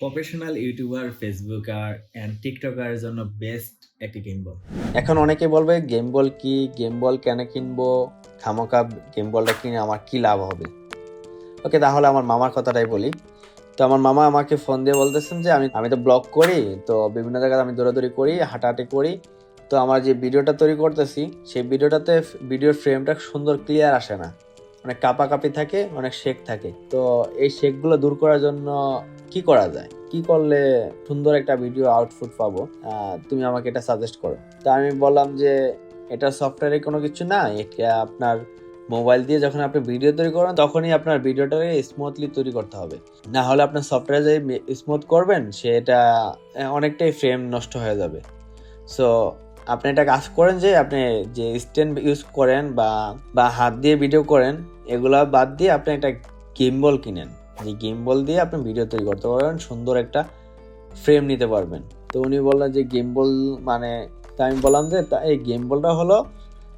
Professional YouTuber, Facebooker and টিকটকারের জন্য best একটি gimbal. এখন অনেকে বলবে গেম বল কি, গেম বল কেন কিনবো, খামোকা গেম বলটা কিনে আমার কি লাভ হবে। ওকে, তাহলে আমার মামার কথাটাই বলি। তো আমার মামা আমাকে ফোন দিয়ে বলতেছেন যে আমি তো ব্লগ করি, তো বিভিন্ন জায়গায় আমি দৌড়াদৌড়ি করি, হাঁটাহাঁটি করি। তো আমার যে ভিডিওটা তৈরি করতেছি সেই ভিডিওটাতে ভিডিওর ফ্রেমটা সুন্দর ক্লিয়ার আসে না, অনেক কাপাকাপি থাকে, অনেক শেক থাকে। তো এই শেকগুলো দূর করার জন্য কি করা যায়, কি করলে সুন্দর একটা ভিডিও আউটপুট পাবো, তুমি আমাকে এটা সাজেস্ট করো। তা আমি বললাম যে এটা সফটওয়্যারে কোনো কিছু না, এটা আপনার মোবাইল দিয়ে যখন আপনি ভিডিও তৈরি করেন তখনই আপনার ভিডিওটাকে স্মুথলি তৈরি করতে হবে। না হলে আপনার সফটওয়্যারে যে স্মুথ করবেন সেটা অনেকটাই ফ্রেম নষ্ট হয়ে যাবে। সো আপনি একটা কাজ করেন যে আপনি যে স্ট্যান্ড ইউজ করেন বা হাত দিয়ে ভিডিও করেন, এগুলা বাদ দিয়ে আপনি একটা গিম্বল কিনেন। যে গিম্বল দিয়ে আপনি ভিডিও তৈরি করতে পারবেন, সুন্দর একটা ফ্রেম নিতে পারবেন। তো উনি বললেন যে গিম্বল মানে, তা আমি বললাম যে এই গিম্বলটা হলো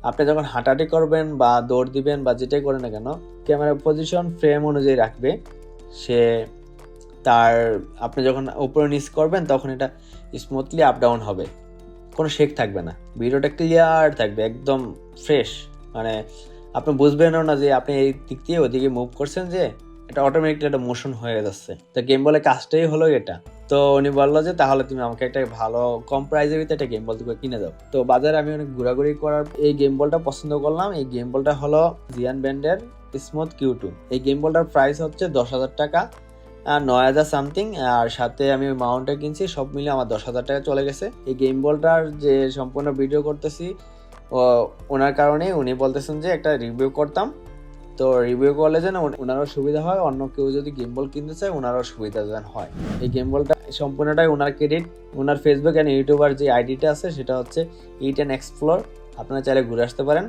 আপনি যখন হাঁটাহাঁটি করবেন বা দৌড় দিবেন বা যেটাই করেন না কেন, ক্যামেরার পজিশন ফ্রেম অনুযায়ী রাখবে সে। তার আপনি যখন উপরে নিচ করবেন তখন এটা স্মুথলি আপ ডাউন হবে, কোনো শেক থাকবে না, ভিডিওটা ক্লিয়ার থাকবে, একদম ফ্রেশ। মানে আপনি বুঝবেনও না যে আপনি এই দিক দিয়ে ওদিকে মুভ করছেন, যে এটা অটোমেটিকলি একটা মোশন হয়ে যাচ্ছে। তো গেম বলে কাজটাই হলো এটা। তো উনি বললো যে তাহলে তুমি আমাকে একটা ভালো কম প্রাইজের ভিতরে একটা গেম বল তুমি কিনে দাও। তো বাজারে আমি অনেক ঘোরাঘুরি করার এই গেম বলটা পছন্দ করলাম। এই গেম বলটা হলো জিয়ান ব্র্যান্ডের স্মুথ Q2। এই গেম বলটার প্রাইস হচ্ছে 10,000 টাকা, 9,000 সামথিং। আর সাথে আমি মাউন্টটা কিনছি, সব মিলে আমার 10,000 টাকা চলে গেছে। এই গেম বলটার যে সম্পূর্ণ ভিডিও করতেছি ওনার কারণে উনি বলতেছেন যে একটা রিভিউ করতাম। তো রিভিউ করলে যেন ওনারও সুবিধা হয়, অন্য কেউ যদি গেম বল কিনতে চায় ওনারও সুবিধা যেন হয়। এই গেম বলটা সম্পূর্ণটাই ওনার ক্রেডিট। ওনার ফেসবুক অ্যান্ড ইউটিউবার যে আইডিটা আছে সেটা হচ্ছে ইট অ্যান্ড এক্সপ্লোর। আপনারা চাইলে ঘুরে আসতে পারেন।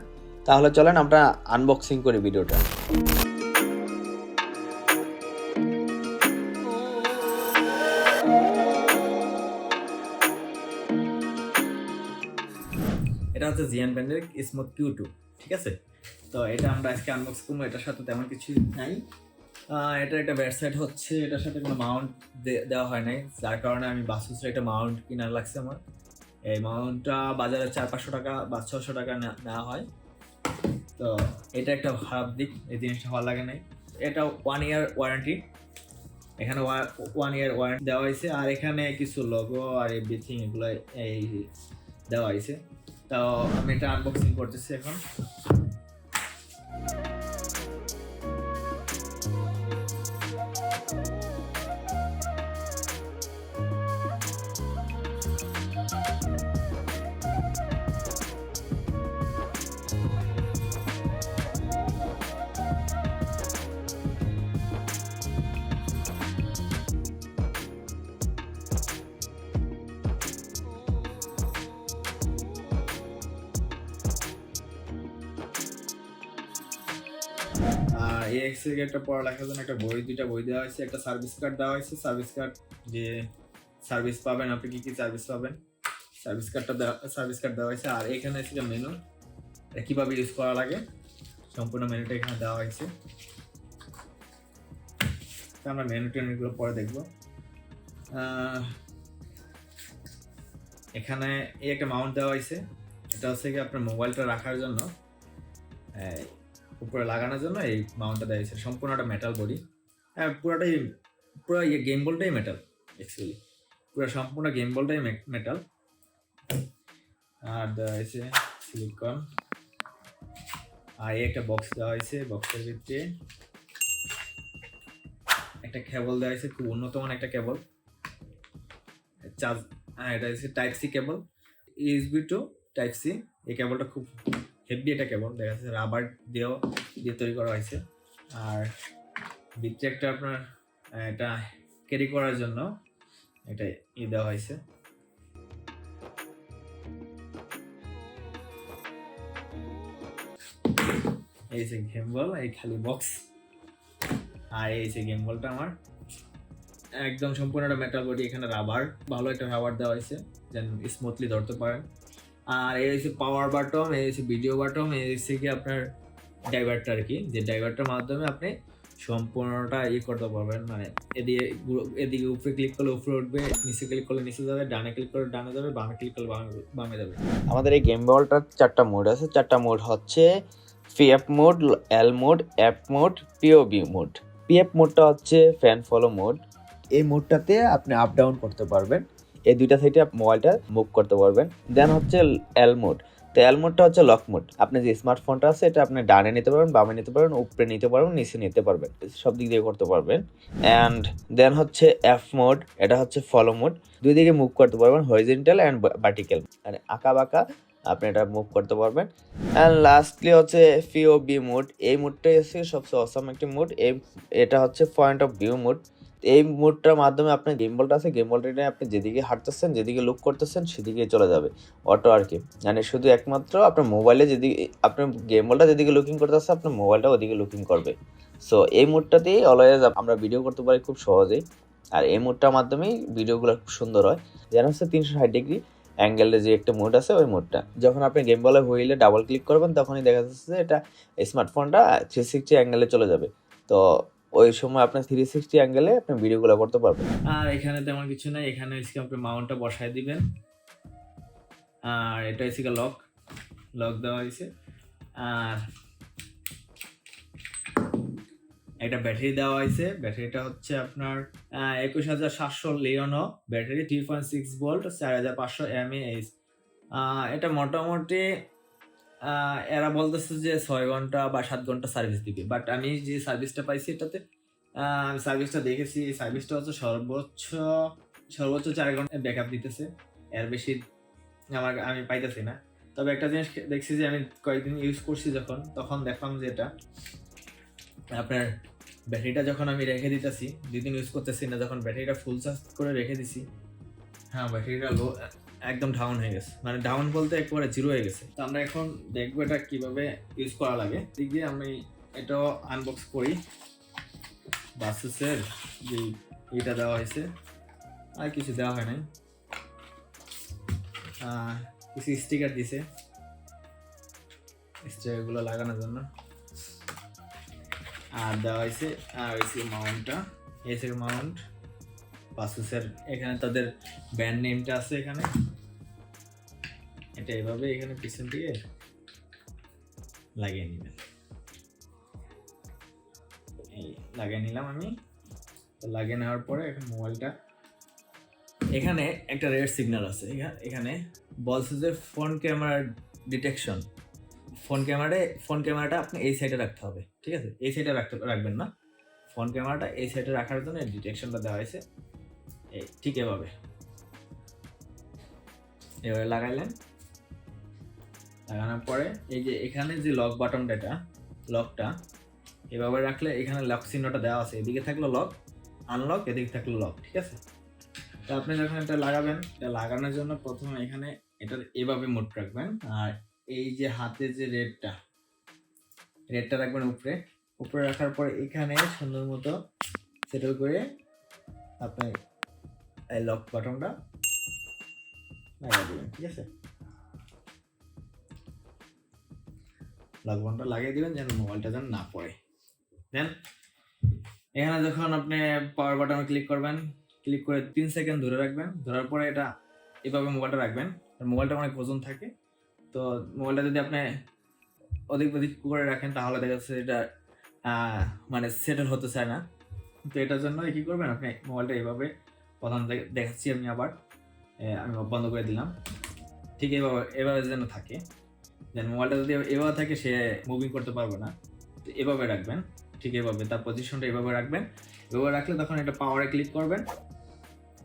তাহলে চলেন আমরা আনবক্সিং করি ভিডিওটা। এটা হচ্ছে জিয়ান ব্র্যান্ডের স্মুথ Q2, ঠিক আছে? তো এটা আমরা আজকে আনবক্স করবো। এটার সাথে তেমন কিছু নাই। এটার একটা ব্যাড সাইড হচ্ছে এটার সাথে কোনো মাউন্ট দেওয়া হয় নাই, যার কারণে আমি বাসুসের একটা মাউন্ট কিনার লাগছে আমার। এই মাউন্টটা বাজারে 400-500 টাকা বা 600 টাকা নেওয়া হয়। তো এটা একটা খারাপ দিক, এই জিনিসটা ভালো লাগে নাই। এটা 1 ইয়ার ওয়ারেন্টি, এখানে 1 ইয়ার ওয়ারেন্টি দেওয়া হয়েছে। আর এখানে কিছু লোগো আর এভরিথিং এগুলো এই দেওয়া হয়েছে। তো আমি এটা আনবক্সিং করতেছি এখন। আর এই এক্সেল একটা পড়ালেখার জন্য একটা বই, 2টা বই দেওয়া হয়েছে, একটা সার্ভিস কার্ড দেওয়া হয়েছে। সার্ভিস কার্ড যে সার্ভিস পাবেন, আপনি কি কি সার্ভিস পাবেন, সার্ভিস কার্ড দেওয়া হয়েছে। আর এখানে হচ্ছে মেনু, কিভাবে ইউজ করা লাগে, সম্পূর্ণ মেনুটা এখানে দেওয়া হয়েছে। তো আমরা মেনু টেনুগুলো পরে দেখবো। এখানে এই একটা মাউন্ট দেওয়া হয়েছে, এটা হচ্ছে কি আপনার মোবাইলটা রাখার জন্য, উপরে লাগানোর জন্য এই মাউন্টটা দেওয়া হয়েছে। সম্পূর্ণটা মেটাল বডি, পুরো গেম বলটাই মেটাল অ্যাকচুয়ালি, পুরো সম্পূর্ণ গেম বলটাই মেটাল। আর দেওয়া হয়েছে সিলিকন। আর এই একটা বক্স দেওয়া হয়েছে, বক্সের ভিতরে একটা কেবল দেওয়া হয়েছে, খুব উন্নত মানের একটা কেবল চার্জ। এটা হচ্ছে type C cable, USB to type C. এই কেবলটা খুব হেভি একটা কেবল, দেখা যাচ্ছে রাবার দিয়ে তৈরি করা হয়েছে। আর ভিতরে একটা আপনার এটা ক্যারি করার জন্য এটা দেওয়া হয়েছে। এই যে গেমবল, এই খালি বক্স। আর এই যে গেমবলটা আমার একদম সম্পূর্ণ একটা মেটাল বডি, এখানে রাবার, ভালো একটা রাবার দেওয়া হয়েছে যেন স্মুথলি ধরতে পারেন। আর এই হচ্ছে পাওয়ার বাটন, এই হচ্ছে ভিডিও বাটন, এই হচ্ছে কি আপনার ডাইভারটা আর কি, যে ডাইভারটার মাধ্যমে আপনি সম্পূর্ণটা করতে পারবেন, মানে এদিকে এদিকে উপরে ক্লিক করলে উপরে উঠবে, নিচে ক্লিক করলে নিচে যাবে, ডানে ক্লিক করলে ডানে যাবে, বামে ক্লিক করলে বামে যাবে। আমাদের এই গেম বলটার 4টা মোড আছে। 4টা মোড হচ্ছে PF mode, L mode, F mode, POB mode. PF মোডটা হচ্ছে ফ্যান ফলো মোড। এই মোডটাতে আপনি আপ ডাউন করতে পারবেন, এই দুইটা সাইডে মোবাইলটা মুভ করতে পারবেন। দেন হচ্ছে এল মোড। তো এল মোডটা হচ্ছে লক মোড। আপনি যে স্মার্টফোনটা আছে এটা আপনি ডানে নিতে পারবেন, বামে নিতে পারবেন, উপরে নিতে পারবেন, নিচে নিতে পারবেন, সব দিক দিয়ে করতে পারবেন। অ্যান্ড দেন হচ্ছে এফ মোড, এটা হচ্ছে ফলো মোড। দুই দিকে মুভ করতে পারবেন, হরিজন্টাল অ্যান্ড ভার্টিক্যাল, মানে আঁকা বাঁকা আপনি এটা মুভ করতে পারবেন। অ্যান্ড লাস্টলি হচ্ছে পিওবি মোড। এই মোডটাই হচ্ছে সবচেয়ে অসাম একটি মোড। এটা হচ্ছে পয়েন্ট অফ ভিউ মোড। এই মোডটার মাধ্যমে আপনার গেমবলটা আছে, গেমবলটা নিয়ে আপনি যেদিকে হাঁটতেছেন, যেদিকে লুক করতেছেন সেদিকে চলে যাবে অটো আর কি। মানে শুধু একমাত্র আপনার মোবাইলে যেদিকে আপনার গেমবলটা যেদিকে লুকিং করতেছে আপনার মোবাইলটা ওদিকে লুকিং করবে। সো এই মোডটাতেই অলওয়েজ আমরা ভিডিও করতে পারি খুব সহজেই। আর এই মোডটার মাধ্যমেই ভিডিওগুলো খুব সুন্দর হয়। যেন হচ্ছে 360 ডিগ্রি অ্যাঙ্গেলের যে একটা মোড আছে ওই মোডটা। যখন আপনি গেম বলে হুইলে ডাবল ক্লিক করবেন তখনই দেখা যাচ্ছে যে এটা স্মার্টফোনটা 360 অ্যাঙ্গেলে চলে যাবে। তো ওই সময় আপনার 360 অ্যাঙ্গেলে আপনি ভিডিওগুলো করতে পারবেন। আর এখানে তেমন কিছু নাই, এখানে আপনি মাউন্টটা বসায় দিবেন। আর এটা হচ্ছে লক দেওয়া হয়েছে। আর একটা ব্যাটারি দেওয়া হয়েছে, ব্যাটারিটা হচ্ছে আপনার 21,700 লিওনো ব্যাটারি, 3.6 ভোল্ট, 4,500 mAh। এটা মোটামুটি এরা বলতেছে যে 6 ঘন্টা বা 7 ঘন্টা সার্ভিস দিবে, বাট আমি যে সার্ভিসটা পাইছি এটাতে, আমি সার্ভিসটা দেখেছি, এই সার্ভিসটা হচ্ছে সর্বোচ্চ 4 ঘন্টা ব্যাকআপ দিতেছে, এর বেশি আমি পাইতেছি না। তবে একটা জিনিস দেখছি যে আমি কয়েকদিন ইউজ করছি তখন দেখলাম যে এটা আপনার ব্যাটারিটা যখন আমি রেখে দিতেছি, 2 দিন ইউজ করতেছি না, যখন ব্যাটারিটা ফুল চার্জ করে রেখে দিছি, হ্যাঁ ব্যাটারিটা একদম ডাউন হয়ে গেছে, মানে ডাউন বলতে একবারে জিরো হয়ে গেছে। তো আমরা এখন দেখবো এটা কিভাবে ইউজ করা লাগে। দিক দিয়ে আমি এটাও আনবক্স করি। বাসেসের যে এটা দেওয়া হয়েছে, আর কিছু দেওয়া হয় নাই, কিছু স্টিকার দিছে স্টিকারগুলো লাগানোর জন্য, আর দেওয়া হয়েছে মাউন্টটা, এসের মাউন্ট বাসেসের। এখানে তাদের ব্র্যান্ড নেমটা আছে, এখানে এটা এভাবে এখানে পিছন দিকে লাগিয়ে নেবেন। এই লাগিয়ে নিলাম আমি। তো লাগিয়ে নেওয়ার পরে এখন মোবাইলটা, এখানে একটা রেড সিগন্যাল আছে, এখানে বলছে যে ফ্রন্ট ক্যামেরা ডিটেকশন। ফোন ক্যামেরাটা আপনি এই সাইডে রাখতে হবে, ঠিক আছে? এই সাইডে রাখবেন না, ফোন ক্যামেরাটা এই সাইডে রাখার জন্য এই ডিটেকশনটা দেওয়া হয়েছে। এই ঠিক এভাবে লাগাইলেন। লাগানোর পরে এই যে এখানে যে লক বাটনটা, এটা লকটা এভাবে রাখলে এখানে লক চিহ্নটা দেওয়া আছে, এদিকে থাকলো লক আনলক, এদিকে থাকলো লক, ঠিক আছে? তো আপনি যখন এটা লাগাবেন, এটা লাগানোর জন্য প্রথমে এখানে এটা এভাবে মোড রাখবেন। আর এই যে হাতে যে রেডটা রাখবেন উপরে রাখার পরে এখানে সুন্দর মতো সেটেল করে আপনি এই লক বাটনটা লাগিয়ে দেবেন, ঠিক আছে? লক বাটনটা লাগিয়ে দিবেন যেন মোবাইলটা যেন না পড়ে। দেন এখানে যখন আপনি পাওয়ার বাটনে ক্লিক করবেন, ক্লিক করে 3 সেকেন্ড ধরে রাখবেন, ধরার পরে এটা এভাবে মোবাইলটা রাখবেন। মোবাইলটা অনেক ওজন থাকে, তো মোবাইলটা যদি আপনি অধিক করে রাখেন তাহলে দেখা যাচ্ছে এটা মানে সেটেল হতে চায় না। তো এটার জন্য কি করবেন, আপনি মোবাইলটা এভাবে প্রথম দেখাচ্ছি আমি আমি বন্ধ করে দিলাম, ঠিক এভাবে যেন থাকে। দেন মোবাইলটা যদি এভাবে থাকে সে মুভিং করতে পারবে না, তো এভাবে রাখবেন, ঠিক এভাবে তার পজিশনটা এভাবে রাখবেন। এভাবে রাখলে তখন এটা পাওয়ারে ক্লিক করবেন,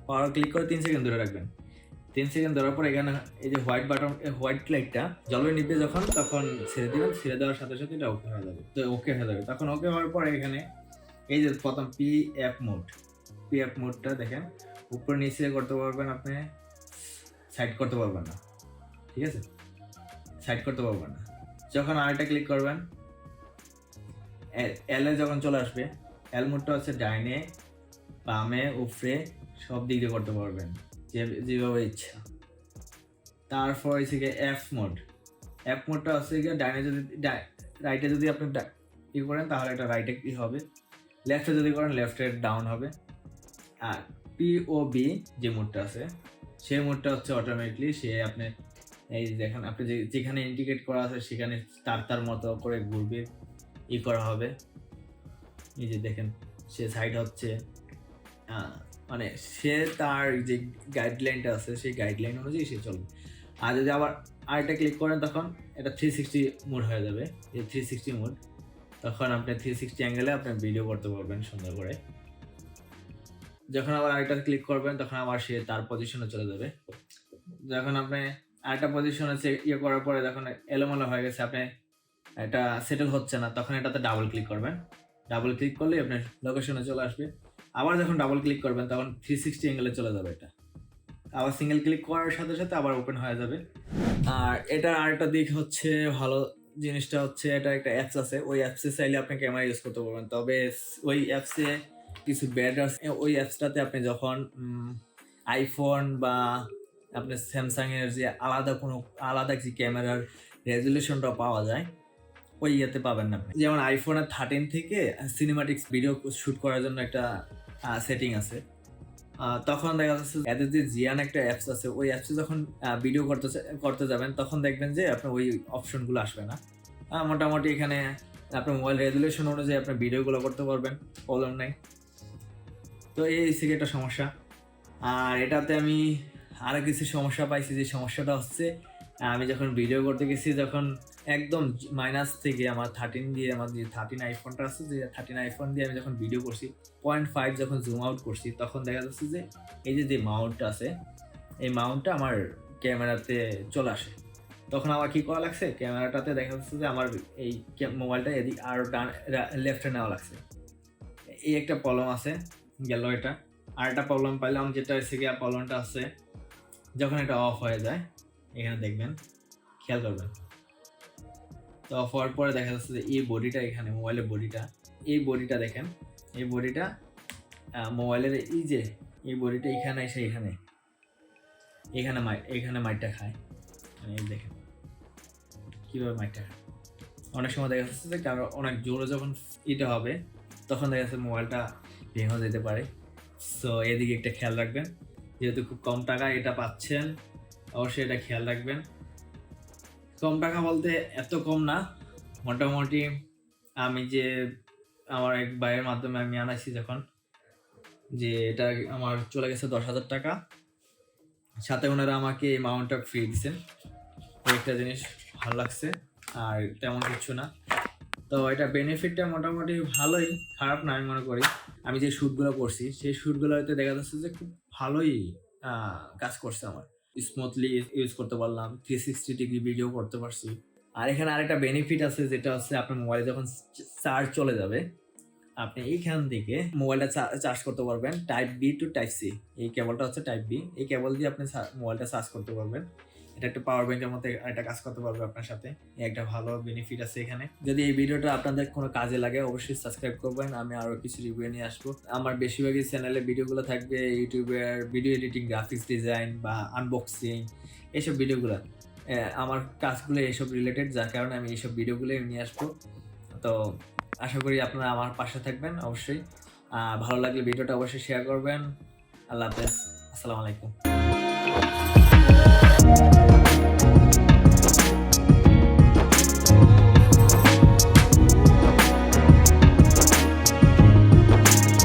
পাওয়ার ক্লিক করে 3 সেকেন্ড ধরে রাখবেন। 3 সেকেন্ড ধরার পর এখানে এই যে হোয়াইট বাটন, হোয়াইট লাইটটা জ্বলবে নিবে তখন ছেড়ে দিবেন। ছেড়ে দেওয়ার সাথে সাথে এটা ওকে হয়ে যাবে। তো ওকে হয়ে যাবে, তখন ওকে হওয়ার পরে এখানে এই যে প্রথম পিএফ মোডটা দেখেন, উপরে নিচে করতে পারবেন, আপনি সাইড করতে পারবেন না, ঠিক আছে? সাইড করতে পারবেন না। যখন আরেকটা ক্লিক করবেন, এল এ যখন চলে আসবে, এল মোডটা হচ্ছে ডাইনে বামে উপরে সব দিক দিয়ে করতে পারবেন যেভাবে ইচ্ছা। তারপর হচ্ছে গিয়ে এফ মোডটা হচ্ছে গিয়ে ডাইনে যদি রাইটে যদি আপনি করেন তাহলে এটা রাইটে কি হবে, লেফটে যদি করেন লেফটে ডাউন হবে। আর পিওবি যে মোডটা আছে সেই মোডটা হচ্ছে অটোমেটিকলি সে আপনি এই যে দেখেন আপনি যেখানে ইন্ডিকেট করা আছে সেখানে তার মতো করে ঘুরবে, করা হবে। এই যে দেখেন সে সাইড হচ্ছে, মানে সে তার যে গাইডলাইনটা আছে সেই গাইডলাইন অনুযায়ী সে চলবে। আর যদি আবার আরেকটা ক্লিক করেন তখন এটা 360 মোড হয়ে যাবে। এই 360 মোড, তখন আপনি 360 অ্যাঙ্গেলে আপনি ভিডিও করতে পারবেন সুন্দর করে। যখন আবার আরেকটা ক্লিক করবেন তখন আবার সে তার পজিশনে চলে যাবে। যখন আপনি আরেকটা পজিশনে করার পরে যখন এলোমেলো হয়ে গেছে, আপনি এটা সেটেল হচ্ছে না, তখন এটাতে ডাবল ক্লিক করবেন। ডাবল ক্লিক করলে আপনার লোকেশনে চলে আসবে। আবার যখন ডাবল ক্লিক করবেন তখন 360 অ্যাঙ্গেলে চলে যাবে এটা। আবার সিঙ্গেল ক্লিক করার সাথে সাথে আবার ওপেন হয়ে যাবে। আর এটা আরেকটা দিক হচ্ছে ভালো জিনিসটা হচ্ছে এটা একটা অ্যাপস আছে, ওই অ্যাপসে চাইলে আপনি ক্যামেরা ইউজ করতে পারবেন। তবে ওই অ্যাপসে কিছু ব্যাড আছে। ওই অ্যাপসটাতে আপনি যখন আইফোন বা আপনি স্যামসাংয়ের যে আলাদা যে ক্যামেরার রেজুলেশনটা পাওয়া যায় ওই ইয়েতে পাবেন না আপনি। যেমন আইফোনের 13 থেকে সিনেমাটিক্স ভিডিও শ্যুট করার জন্য একটা সেটিং আছে। তখন দেখা যাচ্ছে এদের যে জিয়ান একটা অ্যাপস আছে, ওই অ্যাপসে যখন ভিডিও করতে যাবেন তখন দেখবেন যে আপনার ওই অপশনগুলো আসবে না। মোটামুটি এখানে আপনার মোবাইল রেজুলেশন অনুযায়ী আপনার ভিডিওগুলো করতে পারবেন, প্রবলেম নাই। তো এই থেকে একটা সমস্যা। আর এটাতে আমি আরও কিছু সমস্যা পাইছি। যে সমস্যাটা হচ্ছে আমি যখন ভিডিও করতে গেছি, যখন একদম মাইনাস থেকে আমার 13 দিয়ে, আমার যে 13 আইফোনটা আছে, যে 13 আইফোন দিয়ে আমি যখন ভিডিও করছি 0.5 যখন জুম আউট করছি, তখন দেখা যাচ্ছে যে এই যে মাউন্টটা আছে এই মাউন্টটা আমার ক্যামেরাতে চলে আসে। তখন আমার কি করা লাগছে, ক্যামেরাটাতে দেখা যাচ্ছে যে আমার এই মোবাইলটা এদিক আরও লেফটে নেওয়া লাগছে। এই একটা প্রবলেম আছে, গেল এটা। আর একটা প্রবলেম পাইলাম, যেটা হচ্ছে গিয়ে প্রবলেমটা আছে যখন এটা অফ হয়ে যায়, এখানে দেখবেন, খেয়াল করবেন। তো অফ হওয়ার পরে দেখা যাচ্ছে যে এই বডিটা, এখানে মোবাইলের বডিটা, এই বডিটা দেখেন, এই বডিটা মোবাইলের এই বডিটা এখানে এসে এখানে মাইটটা খায়। মানে এই দেখেন কীভাবে মাইটটা খায়। অনেক সময় দেখা যাচ্ছে যে কারো অনেক জোরে যখন এটা হবে তখন দেখা যাচ্ছে মোবাইলটা ভেঙে যেতে পারে। সো এদিকে একটা খেয়াল রাখবেন। যেহেতু খুব কম টাকায় এটা পাচ্ছেন, অবশ্যই এটা খেয়াল রাখবেন। কম টাকা বলতে এত কম না, মোটামুটি আমি যে আমার এক ভাইয়ের মাধ্যমে আমি আনাইছি যখন, যে এটা আমার চলে গেছে 10,000 টাকা, সাথে ওনারা আমাকে এই মাউন্টটা ফ্রি দিচ্ছেন। একটা জিনিস ভালো লাগছে, আর তেমন কিছু না। তো এটা বেনিফিটটা মোটামুটি ভালোই, খারাপ না আমি মনে করি। আমি যে শ্যুটগুলো করছি সেই শ্যুটগুলোতে দেখা যাচ্ছে যে খুব ভালোই কাজ করছে, আমার স্মুথলি ইউজ করতে পারলাম, 360 ডিগ্রি ভিডিও করতে পারছি। আর এখানে আরেকটা বেনিফিট আছে, যেটা হচ্ছে আপনার মোবাইলে যখন চার্জ চলে যাবে, আপনি এইখান থেকে মোবাইলটা চার্জ করতে পারবেন type B to type C. এই কেবলটা হচ্ছে টাইপ বি, এই কেবল দিয়ে আপনি মোবাইলটা চার্জ করতে পারবেন। এটা একটা পাওয়ার ব্যাংকের মতো একটা কাজ করতে পারবে আপনার সাথে। একটা ভালো বেনিফিট আছে এখানে। যদি এই ভিডিওটা আপনাদের কোনো কাজে লাগে অবশ্যই সাবস্ক্রাইব করবেন। আমি আরও কিছু রিভিউ নিয়ে আসবো। আমার বেশিরভাগই চ্যানেলে ভিডিওগুলো থাকবে ইউটিউবের ভিডিও এডিটিং, গ্রাফিক্স ডিজাইন বা আনবক্সিং, এইসব ভিডিওগুলো। আমার কাজগুলো এইসব রিলেটেড, যার কারণে আমি এইসব ভিডিওগুলো নিয়ে আসবো। তো আশা করি আপনারা আমার পাশে থাকবেন অবশ্যই। ভালো লাগলে ভিডিওটা অবশ্যই শেয়ার করবেন। আল্লাহ হাফেজ, আসসালামু আলাইকুম।